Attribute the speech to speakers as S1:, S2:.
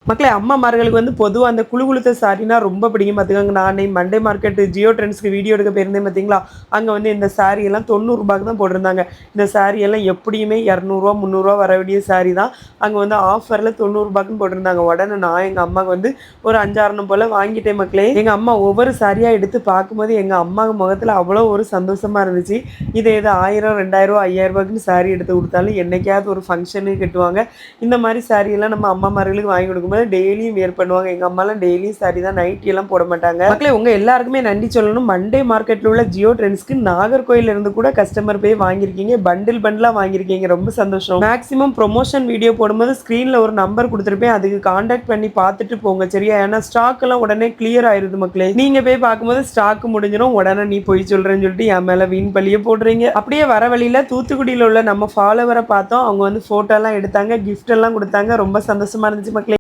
S1: மக்களே அம்மாமார்களுக்கு வந்து பொதுவாக அந்த குழு குளுத்த சாரினா ரொம்ப பிடிக்கும் பார்த்துக்கோங்க. நானே மண்டே மார்க்கெட் ஜியோ ட்ரெண்ட்ஸ்க்கு வீடியோ எடுக்க போயிருந்தேன் பார்த்தீங்களா, அங்கே வந்து இந்த சாரி எல்லாம் 90 ரூபாய்க்கு தான் போட்டிருந்தாங்க. இந்த சாரி எல்லாம் எப்படியுமே 200 300 வர வேண்டிய சாரி தான். அங்கே வந்து ஆஃபரில் 90 ரூபாய்க்குன்னு போட்டிருந்தாங்க. உடனே நான் எங்கள் அம்மாவுக்கு வந்து ஒரு 5-6 போல் வாங்கிட்டேன் மக்களே. எங்கள் அம்மா ஒவ்வொரு சாரியாக எடுத்து பார்க்கும்போது எங்கள் அம்மா முகத்தில் அவ்வளோ ஒரு சந்தோஷமாக இருந்துச்சு. இதை எது 1000 2000 5000 சாரி எடுத்து கொடுத்தாலும் என்னைக்காவது ஒரு ஃபங்க்ஷனுக்கு கட்டுவாங்க. இந்த மாதிரி சாரியெல்லாம் நம்ம அம்மாமார்களுக்கு வாங்கி கொடுக்கும்போது டெய்லியும் வியர் பண்ணுவாங்க. எங்கள் அம்மாலாம் டெய்லியும் சாரி தான், நைட்டி எல்லாம் போட மாட்டாங்க. மக்களே உங்கள் எல்லாருக்குமே நன்றி சொல்லணும். மண்டே மார்க்கெட்டில் உள்ள ஜியோ ட்ரெண்ட்ஸ்க்கு நாகர்கோயில இருந்து கூட கஸ்டமர் போய் வாங்கியிருக்கீங்க. பண்டிலாக வாங்கியிருக்கீங்க. ரொம்ப சந்தோஷம். மேக்ஸிமம் ப்ரொமோஷன் வீடியோ போடும்போது ஸ்க்ரீனில் ஒரு நம்பர் கொடுத்துருப்பேன், அதுக்கு கான்டாக்ட் பண்ணி பார்த்துட்டு போங்க சரியா. ஏன்னா ஸ்டாக் எல்லாம் உடனே கிளியர் ஆயிருது மக்களே. நீங்கள் போய் பார்க்கும்போது ஸ்டாக் முடிஞ்சிடும், உடனே நீ போய் சொல்கிறேன்னு சொல்லிட்டு என் மேலே வீண் பள்ளியே போடுறீங்க. அப்படியே வர வழியில் தூத்துக்குடியில் உள்ள நம்ம ஃபாலோவரை பார்த்தோம். அவங்க வந்து ஃபோட்டோலாம் எடுத்தாங்க, கிஃப்ட் எல்லாம் கொடுத்தாங்க. ரொம்ப சந்தோஷமா இருந்துச்சு மக்களே.